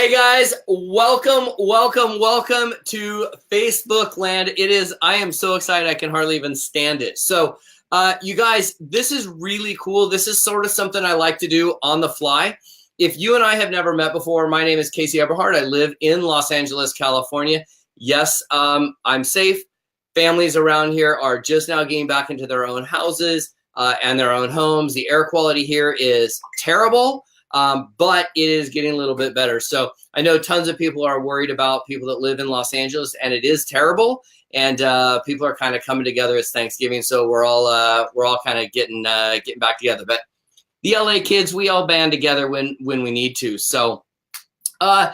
Hey guys, welcome to Facebook land. I am so excited I can hardly even stand it. So you guys, this is really cool. This is sort of something I like to do on the fly. If you and I have never met before, my name is Casey Eberhart. I live in Los Angeles, California. Yes, I'm safe. Families around here are just now getting back into their own houses and their own homes. The air quality here is terrible. But it is getting a little bit better. So I know tons of people are worried about people that live in Los Angeles, and it is terrible. And people are kind of coming together. It's Thanksgiving, so we're all kind of getting back together. But the LA kids, we all band together when we need to. So I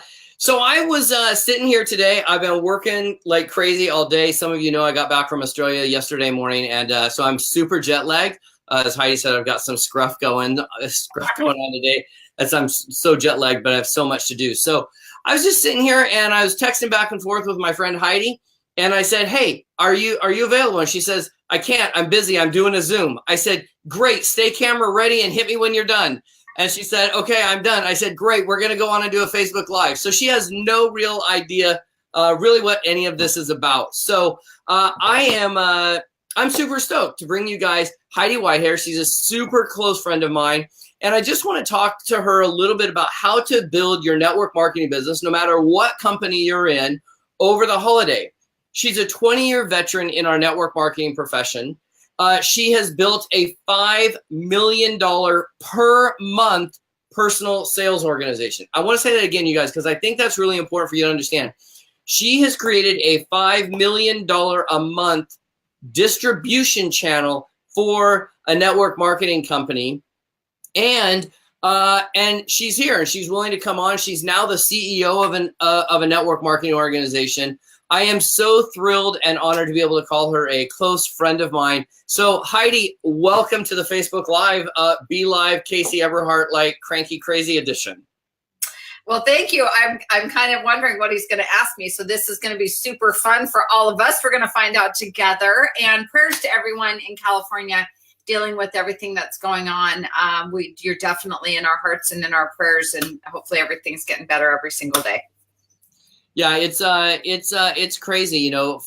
was sitting here today. I've been working like crazy all day. Some of you know I got back from Australia yesterday morning, and so I'm super jet lagged. As Heidi said, I've got some scruff going on today. As I'm so jet lagged, but I have so much to do. So I was just sitting here and I was texting back and forth with my friend Heidi, and I said, "Hey, are you available?" And she says, "I can't. I'm busy. I'm doing a Zoom." I said, "Great. Stay camera ready and hit me when you're done." And she said, "Okay, I'm done." I said, "Great. We're gonna go on and do a Facebook Live." So she has no real idea really what any of this is about. So I'm super stoked to bring you guys Heidi Whitehair. She's a super close friend of mine. And I just want to talk to her a little bit about how to build your network marketing business, no matter what company you're in, over the holiday. She's a 20-year veteran in our network marketing profession. She has built a $5 million per month personal sales organization. I want to say that again, you guys, because I think that's really important for you to understand. She has created a $5 million a month distribution channel for a network marketing company. And she's here and she's willing to come on. She's now the CEO of a network marketing organization. I am so thrilled and honored to be able to call her a close friend of mine. So Heidi, welcome to the Facebook Live, Be Live, Casey Eberhart, like cranky crazy edition. Well, thank you. I'm kind of wondering what he's going to ask me. So this is going to be super fun for all of us. We're going to find out together. And prayers to everyone in California dealing with everything that's going on. You're definitely in our hearts and in our prayers, and hopefully everything's getting better every single day. Yeah, it's crazy, you know,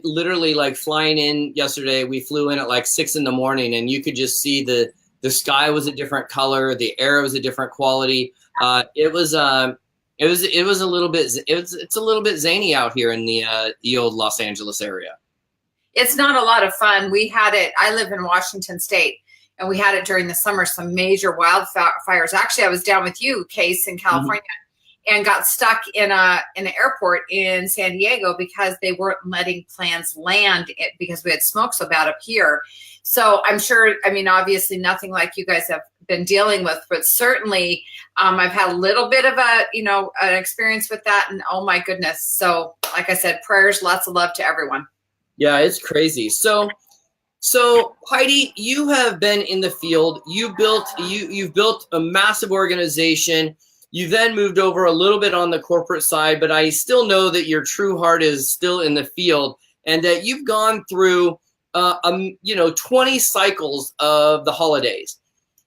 literally flying in yesterday. We flew in at like 6 a.m, and you could just see the sky was a different color, the air was a different quality. It's a little bit zany out here in the old Los Angeles area. It's not a lot of fun. We had it. I live in Washington State, and we had it during the summer. Some major wildfires. Actually, I was down with you, Case, in California, and got stuck in an airport in San Diego because they weren't letting planes land because we had smoke so bad up here. So I'm sure. I mean, obviously, nothing like you guys have been dealing with, but certainly, I've had a little bit of an experience with that, and oh my goodness. So, like I said, prayers, lots of love to everyone. Yeah, it's crazy. So Heidi, you have been in the field. You've built a massive organization. You then moved over a little bit on the corporate side, but I still know that your true heart is still in the field, and that you've gone through 20 cycles of the holidays.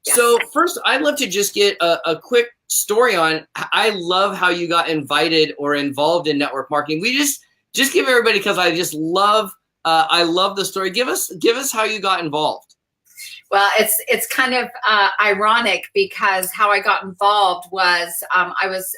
Yes. So first, I'd love to just get a quick story on. I love how you got invited or involved in network marketing. We just give everybody, because I just love. I love the story. Give us how you got involved. Well, it's kind of ironic, because how I got involved was I was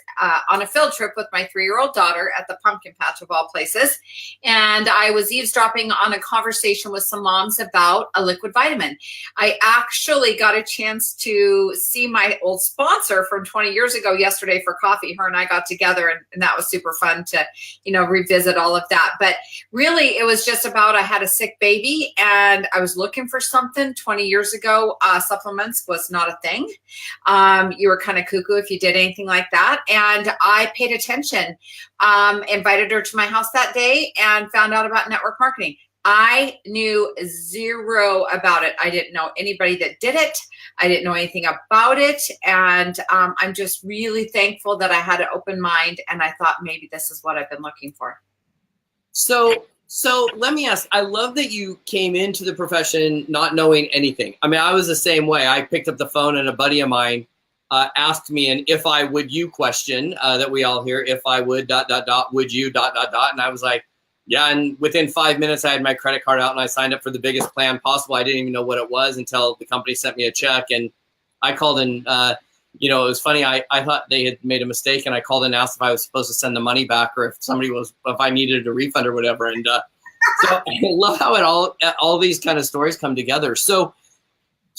on a field trip with my 3-year-old daughter at the pumpkin patch of all places. And I was eavesdropping on a conversation with some moms about a liquid vitamin. I actually got a chance to see my old sponsor from 20 years ago yesterday for coffee. Her and I got together, and that was super fun to, revisit all of that. But really, it was just about, I had a sick baby and I was looking for something. 20 years ago, supplements was not a thing. You were kind of cuckoo if you did anything like that. And I paid attention, invited her to my house that day, and found out about network marketing. I knew zero about it. I didn't know anybody that did it. I didn't know anything about it. And I'm just really thankful that I had an open mind, and I thought maybe this is what I've been looking for. So let me ask, I love that you came into the profession not knowing anything. I mean, I was the same way. I picked up the phone, and a buddy of mine asked me an if I would you question that we all hear, if I would ... would you ... and I was like, yeah. And within 5 minutes, I had my credit card out and I signed up for the biggest plan possible. I didn't even know what it was until the company sent me a check, and I called and it was funny. I thought they had made a mistake, and I called and asked if I was supposed to send the money back or if I needed a refund or whatever. And so I love how all these kind of stories come together. So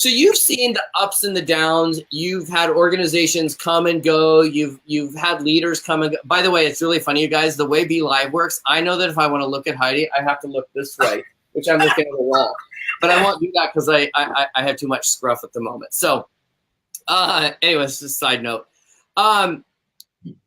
you've seen the ups and the downs. You've had organizations come and go. You've had leaders come and go. By the way, it's really funny, you guys, the way Be Live works. I know that if I want to look at Heidi, I have to look this way, which I'm looking at the wall. But I won't do that because I have too much scruff at the moment. So anyways, just a side note.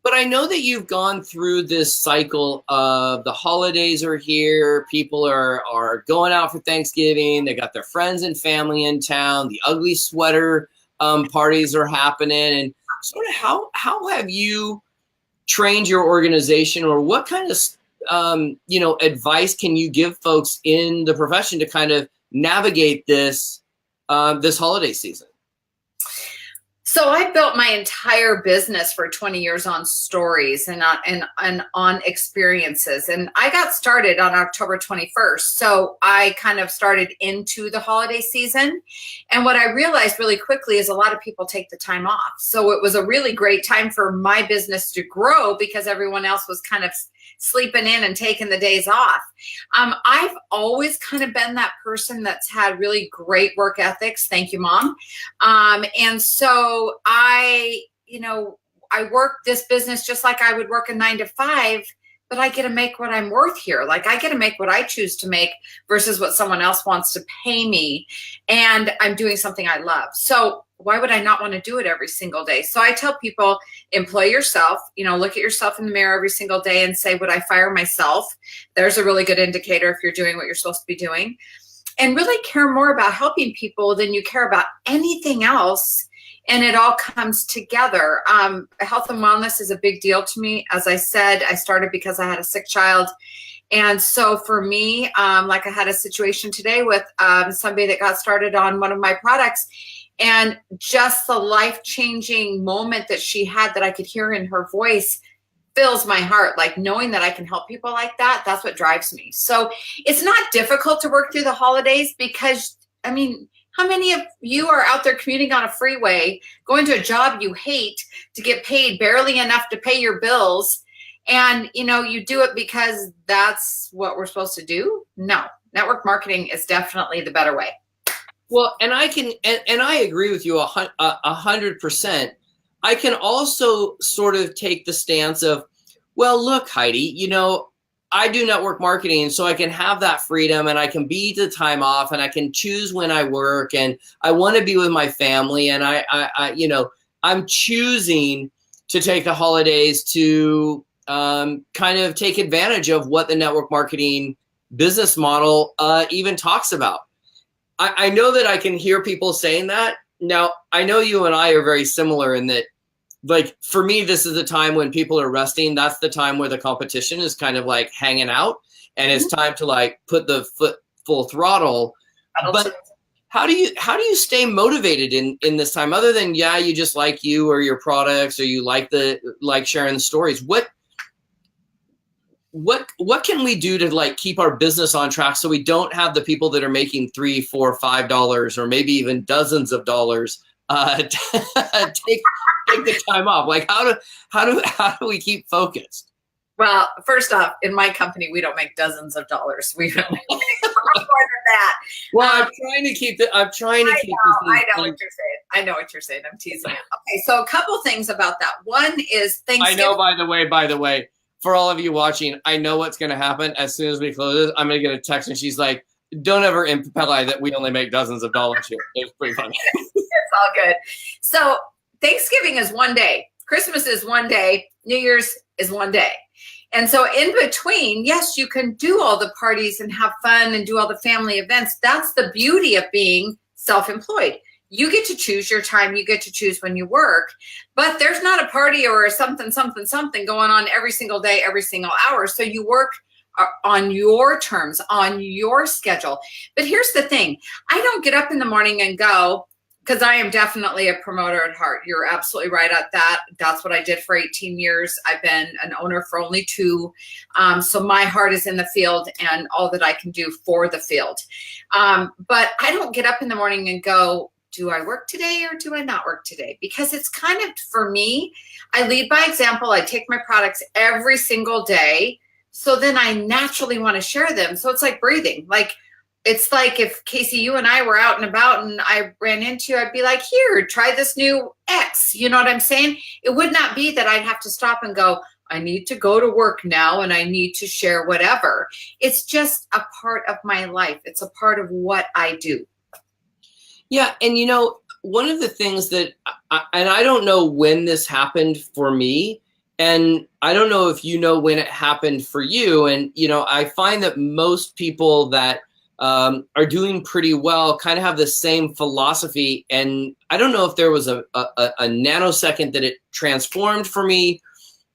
But I know that you've gone through this cycle of the holidays are here. People are going out for Thanksgiving. They got their friends and family in town. The ugly sweater parties are happening. And sort of how have you trained your organization, or what kind of advice can you give folks in the profession to kind of navigate this holiday season? So I built my entire business for 20 years on stories and on experiences. And I got started on October 21st. So I kind of started into the holiday season. And what I realized really quickly is a lot of people take the time off. So it was a really great time for my business to grow because everyone else was kind of sleeping in and taking the days off. I've always kind of been that person that's had really great work ethics. Thank you, Mom. And so I work this business just like I would work a 9 to 5, but I get to make what I'm worth here. Like I get to make what I choose to make versus what someone else wants to pay me. And I'm doing something I love. So why would I not want to do it every single day? So I tell people, employ yourself, look at yourself in the mirror every single day and say, would I fire myself? There's a really good indicator if you're doing what you're supposed to be doing. And really care more about helping people than you care about anything else. And it all comes together. Health and wellness is a big deal to me. As I said, I started because I had a sick child. And so for me, like I had a situation today with somebody that got started on one of my products, and just the life-changing moment that she had that I could hear in her voice fills my heart. Like knowing that I can help people like that, that's what drives me. So it's not difficult to work through the holidays because, how many of you are out there commuting on a freeway, going to a job you hate to get paid barely enough to pay your bills? And, you do it because that's what we're supposed to do? No, network marketing is definitely the better way. Well, and I agree with you 100%. I can also sort of take the stance of, well, look, Heidi, I do network marketing, so I can have that freedom and I can be the time off and I can choose when I work and I want to be with my family. And I'm choosing to take the holidays to kind of take advantage of what the network marketing business model even talks about. I know that I can hear people saying that. Now, I know you and I are very similar in that, like, for me, this is the time when people are resting. That's the time where the competition is kind of like hanging out, and it's time to like put the foot full throttle. But how do you stay motivated in this time, other than, you just like you or your products, or you like sharing the stories? What can we do to like keep our business on track so we don't have the people that are making $3, $4, $5 or maybe even dozens of dollars take the time off? Like how do we keep focused? Well, first off, in my company, we don't make dozens of dollars. We don't make more than that. Well, I'm trying to keep I know what you're saying. I know what you're saying. I'm teasing you. Okay, so a couple things about that. One is Thanksgiving. I know, by the way, for all of you watching, I know what's going to happen as soon as we close this. I'm going to get a text and she's like, don't ever imply that we only make dozens of dollars here. It's pretty funny. It's all good. So Thanksgiving is one day. Christmas is one day. New Year's is one day. And so in between, yes, you can do all the parties and have fun and do all the family events. That's the beauty of being self-employed. You get to choose your time. You get to choose when you work, but there's not a party or something going on every single day, every single hour. So you work on your terms, on your schedule. But here's the thing. I don't get up in the morning and go, Because I am definitely a promoter at heart. You're absolutely right at that. That's what I did for 18 years. I've been an owner for only 2. So my heart is in the field and all that I can do for the field. But I don't get up in the morning and go, do I work today or do I not work today? Because it's kind of, for me, I lead by example. I take my products every single day. So then I naturally want to share them. So it's like breathing. It's like if Casey, you and I were out and about and I ran into you, I'd be like, here, try this new X. You know what I'm saying? It would not be that I'd have to stop and go, I need to go to work now and I need to share whatever. It's just a part of my life. It's a part of what I do. Yeah. And one of the things that, and I don't know when this happened for me, and I don't know if when it happened for you. And, I find that most people that are doing pretty well kind of have the same philosophy. And I don't know if there was a nanosecond that it transformed for me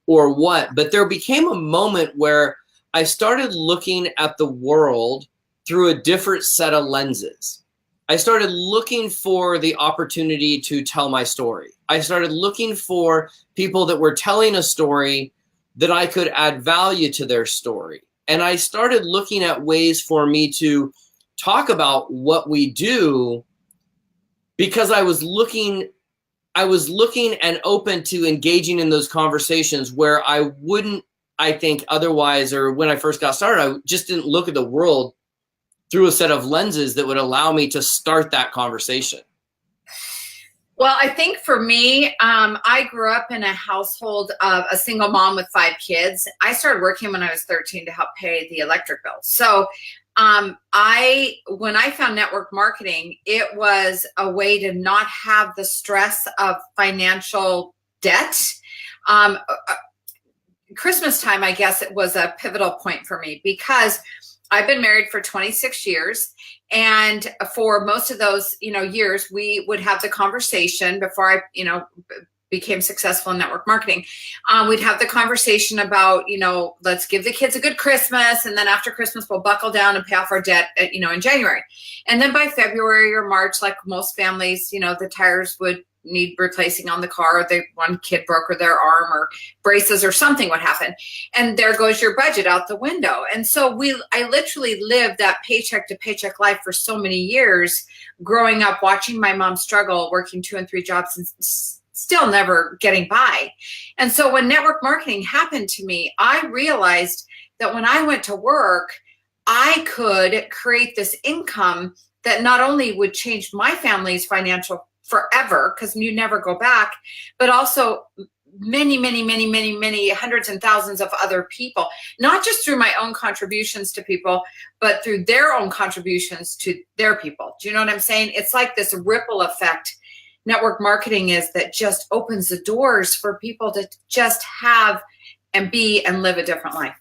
or what, but there became a moment where I started looking at the world through a different set of lenses. I started looking for the opportunity to tell my story. I started looking for people that were telling a story that I could add value to their story. And I started looking at ways for me to talk about what we do because I was looking and open to engaging in those conversations where I wouldn't, I think, otherwise, or when I first got started, I just didn't look at the world through a set of lenses that would allow me to start that conversation. Well, I think for me, I grew up in a household of a single mom with 5 kids. I started working when I was 13 to help pay the electric bill. So when I found network marketing, it was a way to not have the stress of financial debt. Christmas time, I guess it was a pivotal point for me because I've been married for 26 years. And for most of those, years, we would have the conversation before I, became successful in network marketing. We'd have the conversation about, let's give the kids a good Christmas. And then after Christmas, we'll buckle down and pay off our debt, in January. And then by February or March, like most families, the tires would need replacing on the car. One kid broke their arm or braces or something would happen. And there goes your budget out the window. And so I literally lived that paycheck to paycheck life for so many years, growing up, watching my mom struggle, working 2 and 3 jobs and still never getting by. And so when network marketing happened to me, I realized that when I went to work, I could create this income that not only would change my family's financial forever, because you never go back, but also many, many, many, many, many hundreds and thousands of other people, not just through my own contributions to people, but through their own contributions to their people. Do you know what I'm saying? It's like this ripple effect network marketing is that just opens the doors for people to just have and be and live a different life.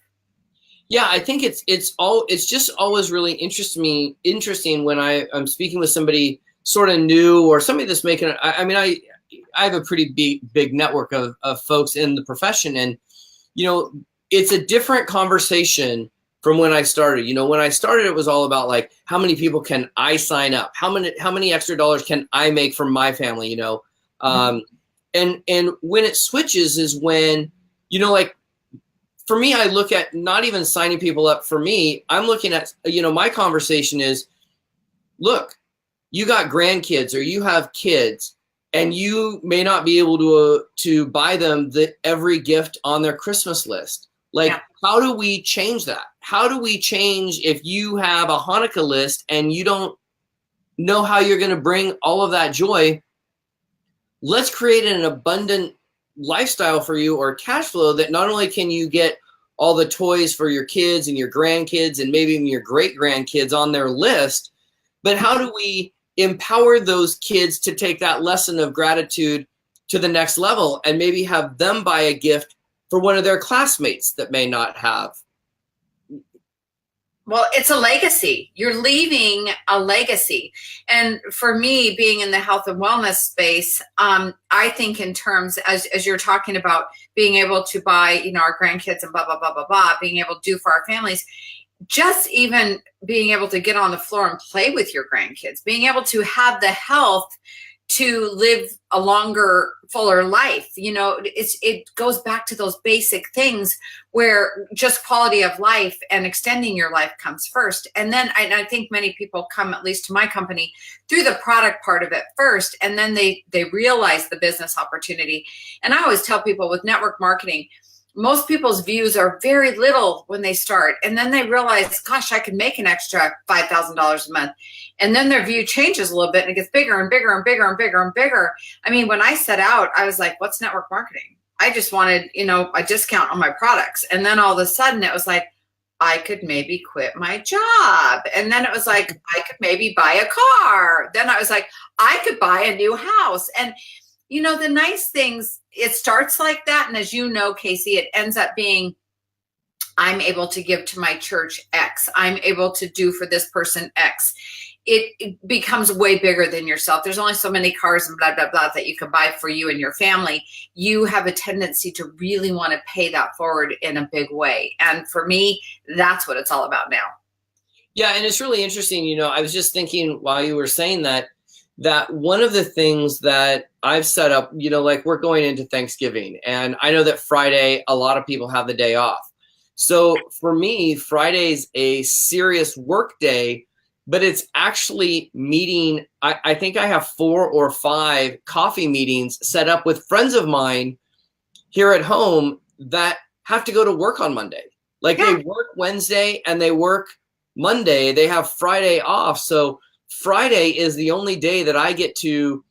Yeah, I think it's just always really interesting when I'm speaking with somebody sort of new or somebody that's making, I have a pretty big network of folks in the profession, and, it's a different conversation from when I started. When I started, it was all about like, how many people can I sign up? How many extra dollars can I make from my family? And when it switches is when, like, for me, I look at not even signing people up for me. I'm looking at, my conversation is, look, you got grandkids or you have kids and you may not be able to buy them every gift on their Christmas list. Like, yeah. How do we change that? How do we change if you have a Hanukkah list and you don't know how you're going to bring all of that joy? Let's create an abundant lifestyle for you or cash flow that not only can you get all the toys for your kids and your grandkids and maybe even your great grandkids on their list, but how do we empower those kids to take that lesson of gratitude to the next level and maybe have them buy a gift for one of their classmates that may not have? Well, it's a legacy. You're leaving a legacy. And for me, being in the health and wellness space, I think in terms, as you're talking about being able to buy, our grandkids and blah, blah, blah, blah, blah, being able to do for our families, just even being able to get on the floor and play with your grandkids, being able to have the health to live a longer, fuller life. You know, it goes back to those basic things where just quality of life and extending your life comes first. And then I think many people come, at least to my company, through the product part of it first, and then they realize the business opportunity. And I always tell people with network marketing, most people's views are very little when they start, and then they realize, gosh, I could make an extra $5,000 a month. And then their view changes a little bit and it gets bigger and bigger and bigger and bigger and bigger. I mean, when I set out, I was like, what's network marketing? I just wanted, you know, a discount on my products. And then all of a sudden it was like, I could maybe quit my job. And then it was like, I could maybe buy a car. Then I was like, I could buy a new house. And you know, the nice things, it starts like that. And as you know, Casey, it ends up being, I'm able to give to my church X. I'm able to do for this person X. It becomes way bigger than yourself. There's only so many cars and blah, blah, blah that you can buy for you and your family. You have a tendency to really want to pay that forward in a big way. And for me, that's what it's all about now. Yeah. And it's really interesting. You know, I was just thinking while you were saying that one of the things that I've set up, you know, like we're going into Thanksgiving, and I know that Friday, a lot of people have the day off. So for me, Friday's a serious work day, but it's actually meeting. I think I have 4 or 5 coffee meetings set up with friends of mine here at home that have to go to work on Monday. Like they work Wednesday and they work Monday. They have Friday off. So Friday is the only day that I get to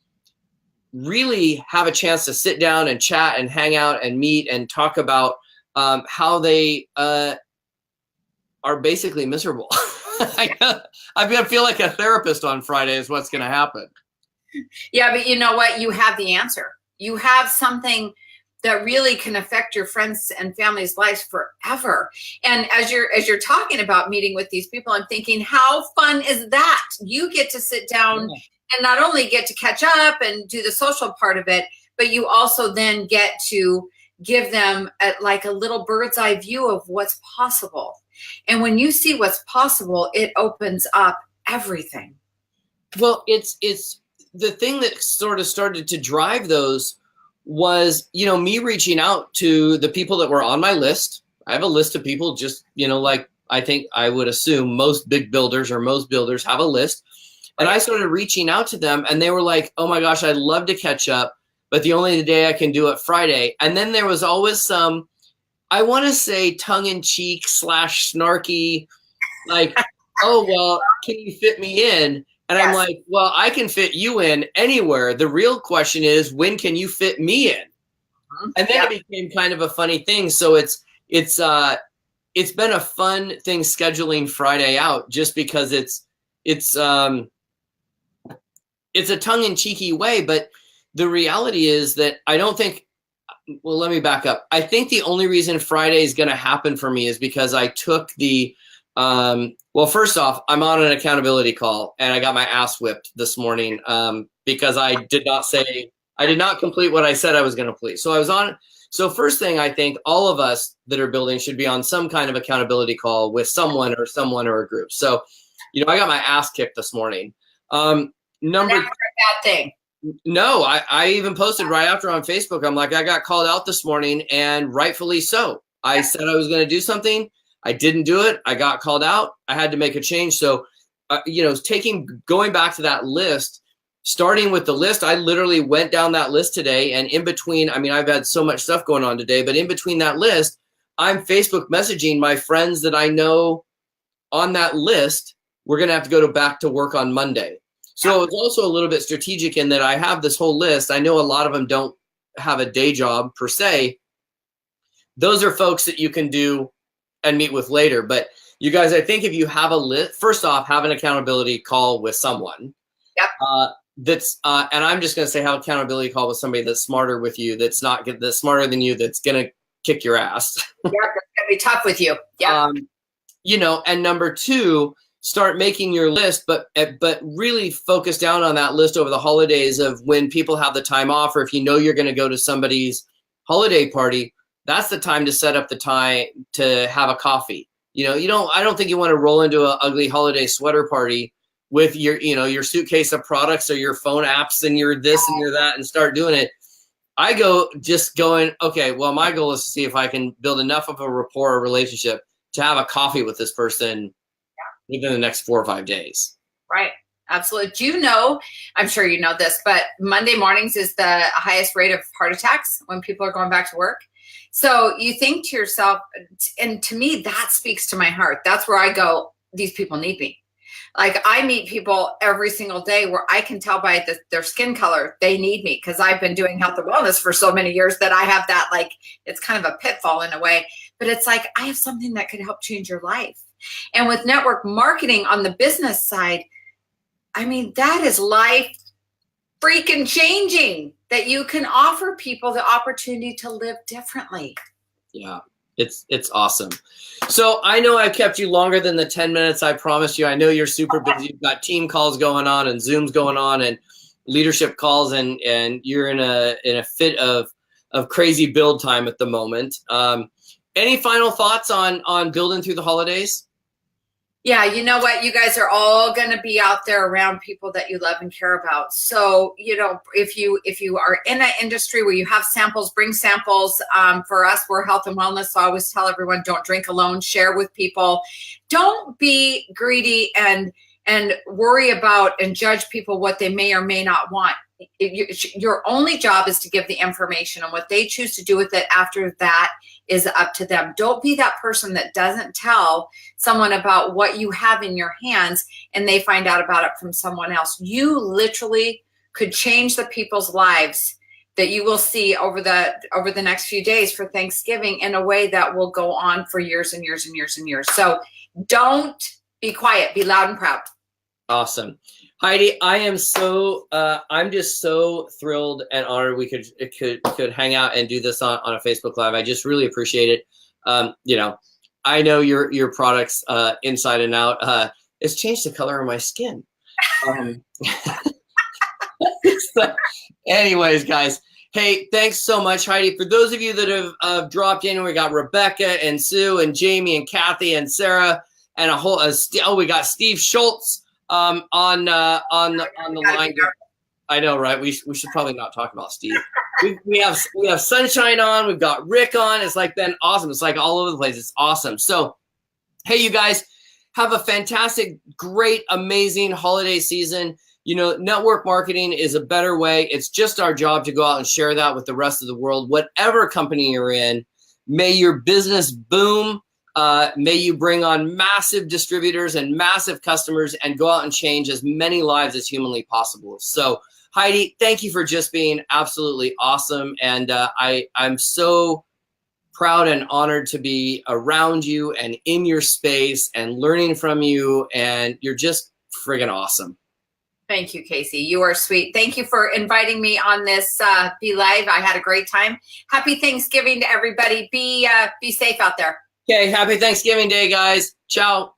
really have a chance to sit down and chat and hang out and meet and talk about how they are basically miserable. I'm going to feel like a therapist on Friday is what's going to happen. Yeah, but you know what? You have the answer. You have something that really can affect your friends and family's lives forever. And as you're talking about meeting with these people, I'm thinking, how fun is that? You get to sit down and not only get to catch up and do the social part of it, but you also then get to give them like a little bird's eye view of what's possible. And when you see what's possible, it opens up everything. Well, it's the thing that sort of started to drive those was, you know, me reaching out to the people that were on my list. I have a list of people, just, you know, like I think I would assume most big builders or most builders have a list. And I started reaching out to them and they were like, oh my gosh, I'd love to catch up, but the only day I can do it Friday. And then there was always some, I want to say tongue-in-cheek / snarky, like, oh, well, can you fit me in? And I'm like, well, I can fit you in anywhere. The real question is, when can you fit me in? And then it became kind of a funny thing. So it's been a fun thing scheduling Friday out, just because it's a tongue-in-cheeky way. But the reality is that I don't think, well, let me back up. I think the only reason Friday is going to happen for me is because I took the well, first off, I'm on an accountability call and I got my ass whipped this morning because I did not complete what I said I was going to complete. So I was on. So first thing, I think all of us that are building should be on some kind of accountability call with someone or a group. So, you know, I got my ass kicked this morning. Never a bad thing. No, I even posted right after on Facebook. I'm like, I got called out this morning, and rightfully so. I said I was going to do something. I didn't do it. I got called out. I had to make a change. So, you know, going back to that list, starting with the list, I literally went down that list today. And in between, I mean, I've had so much stuff going on today, but in between that list, I'm Facebook messaging my friends that I know on that list. We're going to have to go back to work on Monday. So it's also a little bit strategic in that I have this whole list. I know a lot of them don't have a day job per se. Those are folks that you can do and meet with later. But you guys, I think if you have a list, first off, have an accountability call with someone. That's and I'm just going to say have an accountability call with somebody that's smarter with you, that's smarter than you, that's going to kick your ass. That's going to be tough with you. You know, and number 2, start making your list, but really focus down on that list over the holidays of when people have the time off, or if you know you're going to go to somebody's holiday party, that's the time to set up the time to have a coffee. You know, I don't think you want to roll into an ugly holiday sweater party with your, your suitcase of products or your phone apps and your this and your that and start doing it. I going, okay, well, my goal is to see if I can build enough of a rapport or relationship to have a coffee with this person within the next 4 or 5 days. Right. Absolutely. Do you know, I'm sure you know this, but Monday mornings is the highest rate of heart attacks when people are going back to work. So you think to yourself, and to me, that speaks to my heart. That's where I go, these people need me. Like, I meet people every single day where I can tell by their skin color, they need me, because I've been doing health and wellness for so many years that I have that, like, it's kind of a pitfall in a way, but it's like, I have something that could help change your life. And with network marketing on the business side, I mean, that is life freaking changing, that you can offer people the opportunity to live differently. Yeah, it's awesome. So I know I've kept you longer than the 10 minutes I promised you. I know you're super busy. You've got team calls going on and Zooms going on and leadership calls, and you're in a fit of crazy build time at the moment. Any final thoughts on building through the holidays? Yeah, you know what? You guys are all going to be out there around people that you love and care about. So, if you are in an industry where you have samples, bring samples. For us, we're health and wellness. So I always tell everyone, don't drink alone, share with people. Don't be greedy and worry about and judge people what they may or may not want. Your only job is to give the information, and what they choose to do with it after that is up to them. Don't be that person that doesn't tell someone about what you have in your hands and they find out about it from someone else. You literally could change the people's lives that you will see over the next few days for Thanksgiving in a way that will go on for years and years and years and years. So don't be quiet, be loud and proud. Awesome. Heidi, I'm just so thrilled and honored we could hang out and do this on a Facebook Live. I just really appreciate it. I know your products inside and out. It's changed the color of my skin. So, anyways, guys, hey, thanks so much, Heidi. For those of you that have dropped in, we got Rebecca and Sue and Jamie and Kathy and Sarah and we got Steve Schultz on the line. I know, right? We should probably not talk about Steve. We have Sunshine on. We've got Rick on. It's like been awesome. It's like all over the place. It's awesome. So, hey, you guys, have a fantastic, great, amazing holiday season. Network marketing is a better way. It's just our job to go out and share that with the rest of the world. Whatever company you're in, may your business boom. May you bring on massive distributors and massive customers and go out and change as many lives as humanly possible. So, Heidi, thank you for just being absolutely awesome. And I'm so proud and honored to be around you and in your space and learning from you. And you're just friggin' awesome. Thank you, Casey. You are sweet. Thank you for inviting me on this Be Live. I had a great time. Happy Thanksgiving to everybody. Be safe out there. Okay, happy Thanksgiving Day, guys. Ciao.